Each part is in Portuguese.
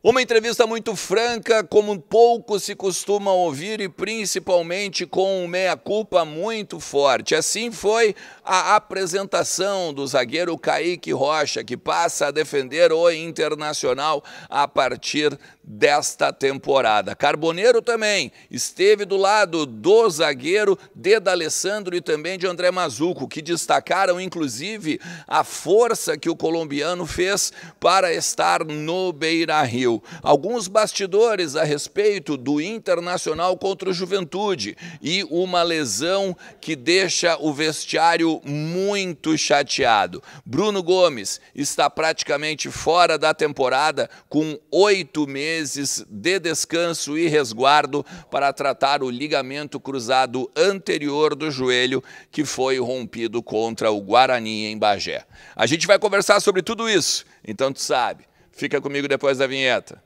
Uma entrevista muito franca, como pouco se costuma ouvir e principalmente com um meia-culpa muito forte. Assim foi a apresentação do zagueiro Kaique Rocha, que passa a defender o Internacional a partir desta temporada. Carboneiro também esteve do lado do zagueiro de D'Alessandro e também de André Mazzuco, que destacaram inclusive a força que o colombiano fez para estar no Beira-Rio. Alguns bastidores a respeito do Internacional contra o Juventude e uma lesão que deixa o vestiário muito chateado. Bruno Gomes está praticamente fora da temporada, com 8 meses de descanso e resguardo para tratar o ligamento cruzado anterior do joelho que foi rompido contra o Guarani em Bagé. A gente vai conversar sobre tudo isso, então tu sabe. Fica comigo depois da vinheta.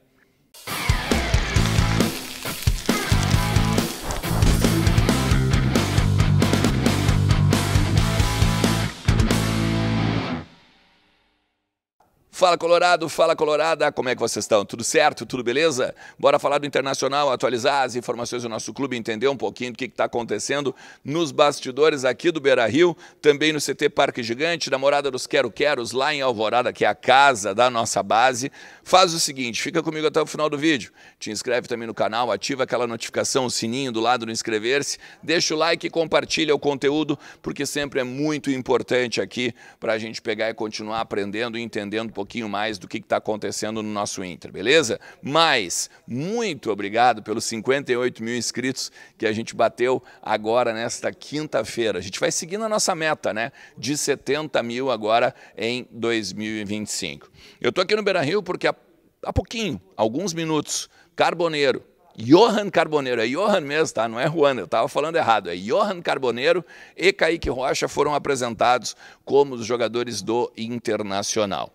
Fala Colorado, fala Colorada, como é que vocês estão? Tudo certo? Tudo beleza? Bora falar do Internacional, atualizar as informações do nosso clube, entender um pouquinho do que está acontecendo nos bastidores aqui do Beira-Rio, também no CT Parque Gigante, da Morada dos Quero-Queros, lá em Alvorada, que é a casa da nossa base. Faz o seguinte, fica comigo até o final do vídeo, te inscreve também no canal, ativa aquela notificação, o sininho do lado do inscrever-se, deixa o like e compartilha o conteúdo, porque sempre é muito importante aqui para a gente pegar e continuar aprendendo e entendendo um pouquinho mais do que está acontecendo no nosso Inter, beleza? Mas, muito obrigado pelos 58 mil inscritos que a gente bateu agora nesta quinta-feira. A gente vai seguindo a nossa meta, né? De 70 mil agora em 2025. Eu tô aqui no Beira-Rio porque há pouquinho, alguns minutos, Carboneiro, Johan Carboneiro, é Johan mesmo, tá? Não é Juan, eu estava falando errado, é Johan Carboneiro e Kaique Rocha foram apresentados como os jogadores do Internacional.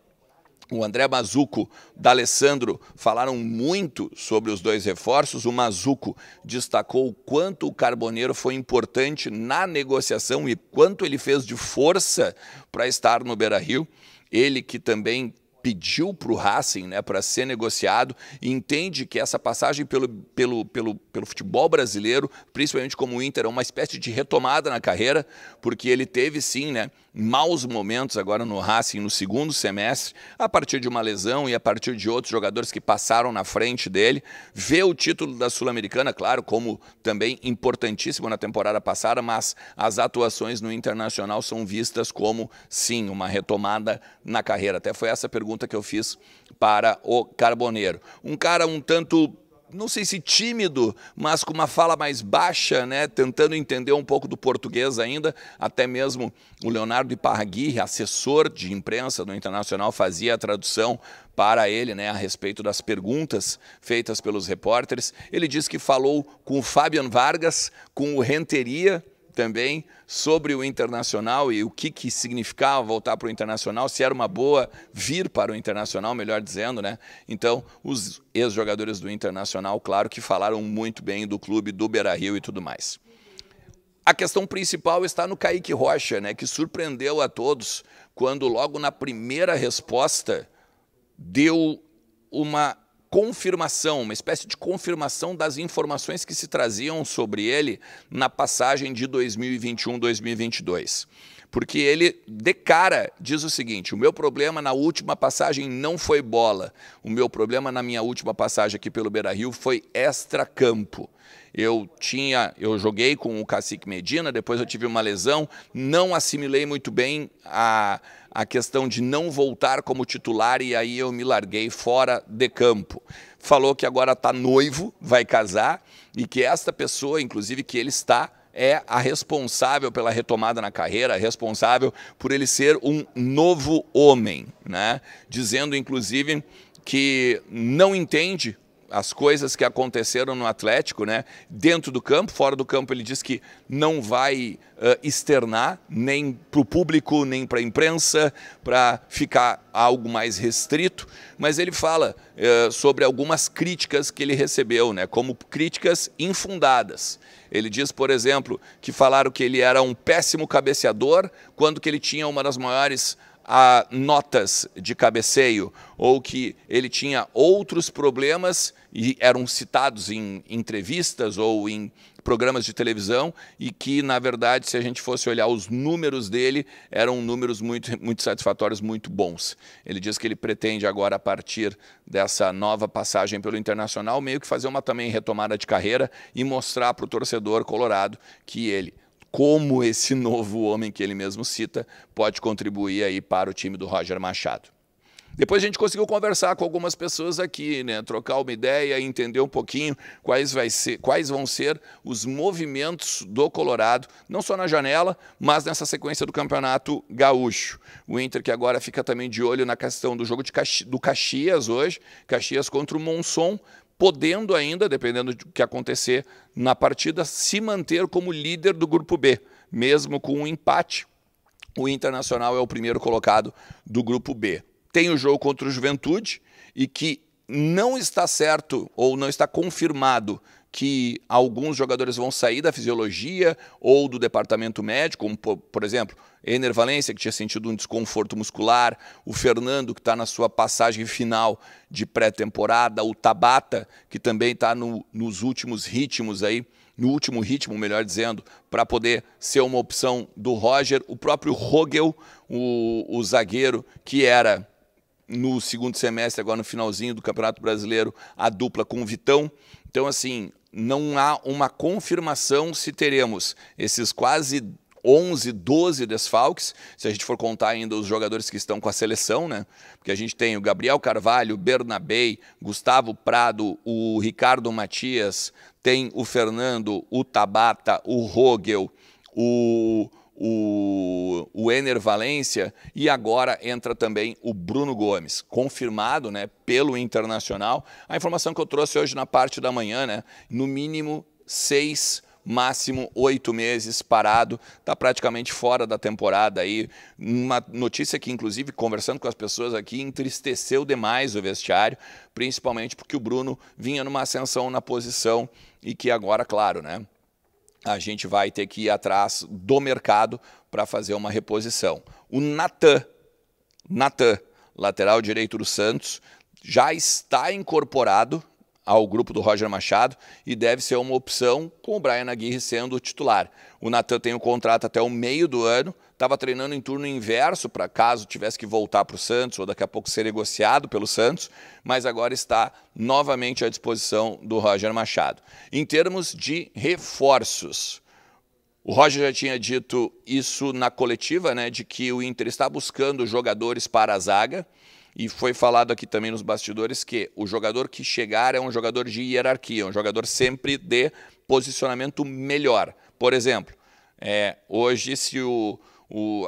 O André Mazzuco, D'Alessandro falaram muito sobre os dois reforços. O Mazzuco destacou o quanto o Carboneiro foi importante na negociação e quanto ele fez de força para estar no Beira-Rio. Ele que também pediu para o Racing, né, para ser negociado, e entende que essa passagem pelo futebol brasileiro, principalmente como o Inter, é uma espécie de retomada na carreira, porque ele teve sim, né, maus momentos agora no Racing no segundo semestre, a partir de uma lesão e a partir de outros jogadores que passaram na frente dele. Vê o título da Sul-Americana, claro, como também importantíssimo na temporada passada, mas as atuações no Internacional são vistas como, sim, uma retomada na carreira. Até foi essa pergunta que eu fiz para o Carboneiro. Um cara um tanto, não sei se tímido, mas com uma fala mais baixa, né, tentando entender um pouco do português ainda. Até mesmo o Leonardo Iparraguirre, assessor de imprensa do Internacional, fazia a tradução para ele, né, a respeito das perguntas feitas pelos repórteres. Ele disse que falou com o Fabian Vargas, com o Renteria também, sobre o Internacional e o que significava voltar para o Internacional, se era uma boa vir para o Internacional, melhor dizendo, né? Então, os ex-jogadores do Internacional, claro que falaram muito bem do clube, do Beira-Rio e tudo mais. A questão principal está no Kaique Rocha, né, que surpreendeu a todos quando logo na primeira resposta deu uma confirmação, uma espécie de confirmação das informações que se traziam sobre ele na passagem de 2021-2022. Porque ele, de cara, diz o seguinte: o meu problema na última passagem não foi bola, o meu problema na minha última passagem aqui pelo Beira-Rio foi extracampo. Eu joguei com o Cacique Medina, depois eu tive uma lesão, não assimilei muito bem a questão de não voltar como titular e aí eu me larguei fora de campo. Falou que agora está noivo, vai casar e que esta pessoa, inclusive que ele está, é a responsável pela retomada na carreira, responsável por ele ser um novo homem, né? Dizendo, inclusive, que não entende as coisas que aconteceram no Atlético, né? Dentro do campo, fora do campo, ele diz que não vai externar nem para o público, nem para a imprensa, para ficar algo mais restrito, mas ele fala sobre algumas críticas que ele recebeu, né? Como críticas infundadas. Ele diz, por exemplo, que falaram que ele era um péssimo cabeceador, quando que ele tinha uma das maiores notas de cabeceio ou que ele tinha outros problemas e eram citados em entrevistas ou em programas de televisão e que, na verdade, se a gente fosse olhar os números dele, eram números muito satisfatórios, muito bons. Ele diz que ele pretende agora, a partir dessa nova passagem pelo Internacional, meio que fazer uma também retomada de carreira e mostrar para o torcedor colorado que ele, como esse novo homem que ele mesmo cita, pode contribuir aí para o time do Roger Machado. Depois a gente conseguiu conversar com algumas pessoas aqui, né? Trocar uma ideia e entender um pouquinho quais vão ser os movimentos do Colorado, não só na janela, mas nessa sequência do Campeonato Gaúcho. O Inter que agora fica também de olho na questão do jogo do Caxias hoje, Caxias contra o Monson, podendo ainda, dependendo do que acontecer na partida, se manter como líder do Grupo B, mesmo com um empate. O Internacional é o primeiro colocado do Grupo B. Tem o jogo contra o Juventude e que não está certo ou não está confirmado que alguns jogadores vão sair da fisiologia ou do departamento médico, como, por exemplo, Ener Valencia, que tinha sentido um desconforto muscular, o Fernando, que está na sua passagem final de pré-temporada, o Tabata, que também está nos últimos ritmos aí, no último ritmo, melhor dizendo, para poder ser uma opção do Roger, o próprio Rogel, o zagueiro, que era no segundo semestre, agora no finalzinho do Campeonato Brasileiro, a dupla com o Vitão. Então, assim, não há uma confirmação se teremos esses quase 11, 12 desfalques, se a gente for contar ainda os jogadores que estão com a seleção, né? Porque a gente tem o Gabriel Carvalho, o Bernabei, Gustavo Prado, o Ricardo Matias, tem o Fernando, o Tabata, o Rogel, o Ener Valencia e agora entra também o Bruno Gomes, confirmado, né, pelo Internacional. A informação que eu trouxe hoje na parte da manhã, né, no mínimo 6, máximo 8 meses parado, está praticamente fora da temporada aí. Uma notícia que, inclusive, conversando com as pessoas aqui, entristeceu demais o vestiário, principalmente porque o Bruno vinha numa ascensão na posição e que agora, claro, né, a gente vai ter que ir atrás do mercado para fazer uma reposição. O Natan, lateral direito do Santos, já está incorporado ao grupo do Roger Machado e deve ser uma opção com o Brian Aguirre sendo o titular. O Natan tem um contrato até o meio do ano, estava treinando em turno inverso para caso tivesse que voltar para o Santos ou daqui a pouco ser negociado pelo Santos, mas agora está novamente à disposição do Roger Machado. Em termos de reforços, o Roger já tinha dito isso na coletiva, né, de que o Inter está buscando jogadores para a zaga, e foi falado aqui também nos bastidores que o jogador que chegar é um jogador de hierarquia, um jogador sempre de posicionamento melhor. Por exemplo, hoje se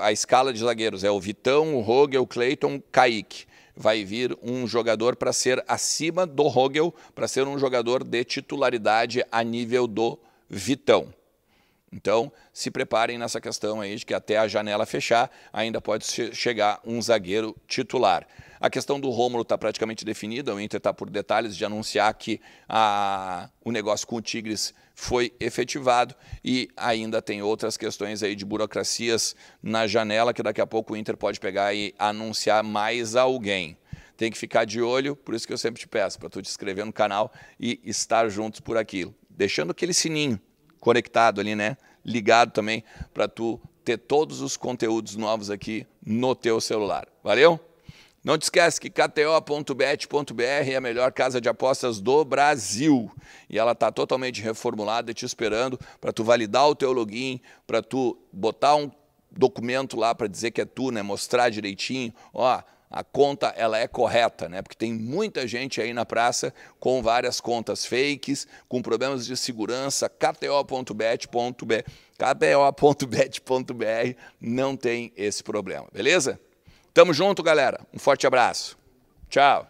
a escala de zagueiros é o Vitão, o Rogel, o Cleiton, o Kaique, vai vir um jogador para ser acima do Rogel, para ser um jogador de titularidade a nível do Vitão. Então, se preparem nessa questão aí de que até a janela fechar, ainda pode chegar um zagueiro titular. A questão do Rômulo está praticamente definida, o Inter está por detalhes de anunciar que o negócio com o Tigres foi efetivado e ainda tem outras questões aí de burocracias na janela que daqui a pouco o Inter pode pegar e anunciar mais alguém. Tem que ficar de olho, por isso que eu sempre te peço, para tu te inscrever no canal e estar juntos por aquilo. Deixando aquele sininho conectado ali, né? Ligado também para tu ter todos os conteúdos novos aqui no teu celular. Valeu? Não te esquece que kto.bet.br é a melhor casa de apostas do Brasil. E ela está totalmente reformulada, te esperando para tu validar o teu login, para tu botar um documento lá para dizer que é tu, né? Mostrar direitinho, ó, a conta ela é correta, né? Porque tem muita gente aí na praça com várias contas fakes, com problemas de segurança. kto.bet.br não tem esse problema, beleza? Tamo junto, galera. Um forte abraço. Tchau.